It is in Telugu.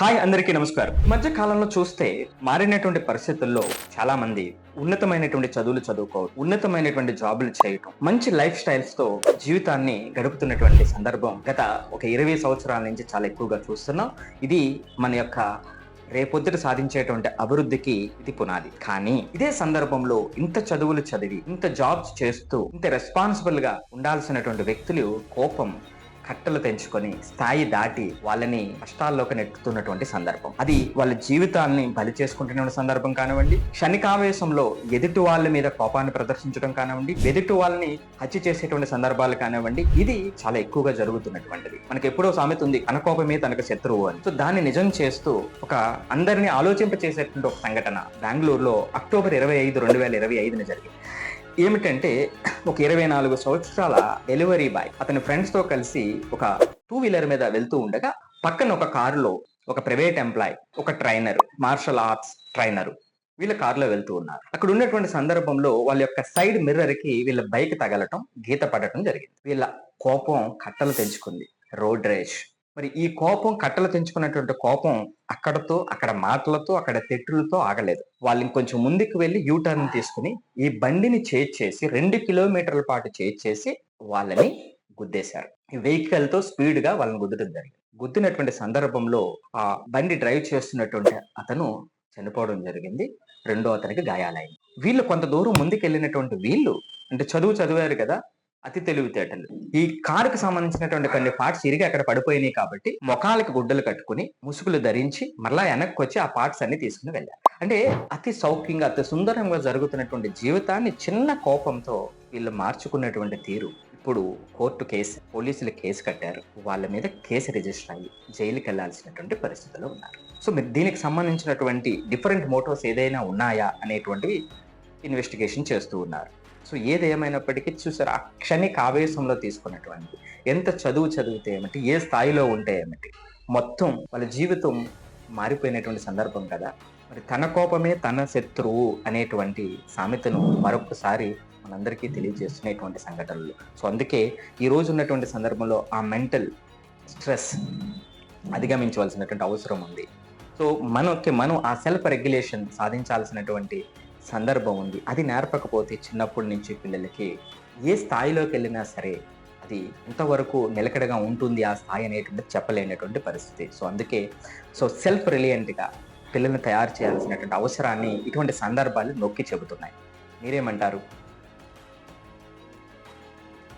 హాయ్ అందరికీ నమస్కారం. ఈ మధ్య కాలంలో చూస్తే మారినటువంటి పరిస్థితుల్లో చాలా మంది ఉన్నతమైనటువంటి చదువులు చదువుకోవడం, ఉన్నతమైనటువంటి జాబులు చేయటం, మంచి లైఫ్ స్టైల్స్ తో జీవితాన్ని గడుపుతున్నటువంటి సందర్భం గత ఒక 20 సంవత్సరాల నుంచి చాలా ఎక్కువగా చూస్తున్నాం. ఇది మన యొక్క రేపొద్దుట సాధించేటువంటి అభివృద్ధికి ఇది పునాది. కానీ ఇదే సందర్భంలో ఇంత చదువులు చదివి, ఇంత జాబ్స్ చేస్తూ, ఇంత రెస్పాన్సిబుల్ గా ఉండాల్సినటువంటి వ్యక్తులు కోపం కట్టలు తెంచుకొని స్థాయి దాటి వాళ్ళని కష్టాల్లోకి నెట్టుతున్నటువంటి సందర్భం. అది వాళ్ళ జీవితాన్ని బలి చేసుకుంటున్న సందర్భం కానివ్వండి, క్షణికావేశంలో ఎదుటి వాళ్ళ మీద కోపాన్ని ప్రదర్శించడం కానివ్వండి, ఎదుటి వాళ్ళని హత్య చేసేటువంటి సందర్భాలు కానివ్వండి, ఇది చాలా ఎక్కువగా జరుగుతున్నటువంటిది. మనకి ఎప్పుడో సామెత ఉంది, తన కోపమే తనకు శత్రువు అని. సో దాన్ని నిజం చేస్తూ ఒక అందరినీ ఆలోచింపచేసేటువంటి ఒక సంఘటన బెంగళూరులో అక్టోబర్ 25, 2025 జరిగింది. ఏమిటంటే ఒక 24 సంవత్సరాల డెలివరీ బాయ్ అతని ఫ్రెండ్స్ తో కలిసి ఒక 2 వీలర్ మీద వెళ్తూ ఉండగా పక్కన ఒక కారులో ఒక ప్రైవేట్ ఎంప్లాయ్, ఒక ట్రైనర్, మార్షల్ ఆర్ట్స్ ట్రైనర్ వీళ్ళ కారులో వెళ్తూ ఉన్నారు. అక్కడ ఉన్నటువంటి సందర్భంలో వాళ్ళ యొక్క సైడ్ మిర్రర్ కి వీళ్ళ బైక్ తగలటం, గీత పడటం జరిగింది. వీళ్ళ కోపం కట్టలు తెంచుకుంది. రోడ్ రేష్. మరి ఈ కోపం కట్టలు తెంచుకున్నటువంటి కోపం అక్కడ మాటలతో, అక్కడ తిట్టులతో ఆగలేదు. వాళ్ళు ఇంకొంచెం ముందుకు వెళ్ళి యూటర్న్ తీసుకుని ఈ బండిని చేసి 2 కిలోమీటర్ల పాటు చేసి వాళ్ళని గుద్దేశారు. ఈ వెహికల్ తో స్పీడ్ గా వాళ్ళని గుద్దడం జరిగింది. గుద్దినటువంటి సందర్భంలో ఆ బండి డ్రైవ్ చేస్తున్నటువంటి అతను చనిపోవడం జరిగింది. రెండో అతనికి గాయాలైంది. వీళ్ళు కొంత దూరం ముందుకు వెళ్ళినటువంటి వీళ్ళు అంటే చదివారు కదా, అతి తెలివితేటలు. ఈ కారుకు సంబంధించినటువంటి కొన్ని పార్ట్స్ ఇరిగి అక్కడ పడిపోయినాయి కాబట్టి ముఖాలకు గుడ్డలు కట్టుకుని ముసుగులు ధరించి మరలా వెనక్కి వచ్చి ఆ పార్ట్స్ అన్ని తీసుకుని వెళ్ళారు. అంటే అతి సౌఖ్యంగా, అతి సుందరంగా జరుగుతున్నటువంటి జీవితాన్ని చిన్న కోపంతో వీళ్ళు మార్చుకున్నటువంటి తీరు ఇప్పుడు పోలీసులు కేసు కట్టారు. వాళ్ళ మీద కేసు రిజిస్టర్ అయ్యి జైలుకి వెళ్లాల్సినటువంటి పరిస్థితుల్లో ఉన్నారు. సో మీరు దీనికి సంబంధించినటువంటి డిఫరెంట్ మోటివ్స్ ఏదైనా ఉన్నాయా అనేటువంటివి ఇన్వెస్టిగేషన్ చేస్తూ ఉన్నారు. సో ఏదేమైనప్పటికీ చూసారు, ఆ క్షణిక ఆవేశంలో తీసుకున్నటువంటి ఎంత చదివితే ఏమిటి, ఏ స్థాయిలో ఉంటే ఏమిటి, మొత్తం వాళ్ళ జీవితం మారిపోయినటువంటి సందర్భం కదా. మరి తన కోపమే తన శత్రువు అనేటువంటి సామెతను మరొకసారి మనందరికీ తెలియజేస్తున్నటువంటి సంఘటనలు. సో అందుకే ఈ రోజు ఉన్నటువంటి సందర్భంలో ఆ మెంటల్ స్ట్రెస్ అధిగమించవలసినటువంటి అవసరం ఉంది. సో మనం ఆ సెల్ఫ్ రెగ్యులేషన్ సాధించాల్సినటువంటి సందర్భం ఉంది. అది నేర్పకపోతే చిన్నప్పటి నుంచి పిల్లలకి ఏ స్థాయిలోకి వెళ్ళినా సరే అది ఎంతవరకు నిలకడగా ఉంటుంది ఆ స్థాయి అనేటువంటి చెప్పలేనటువంటి పరిస్థితి. సో అందుకే సెల్ఫ్ రిలియంట్గా పిల్లల్ని తయారు చేయాల్సినటువంటి అవసరాన్ని ఇటువంటి సందర్భాలు నొక్కి చెబుతున్నాయి. మీరేమంటారు?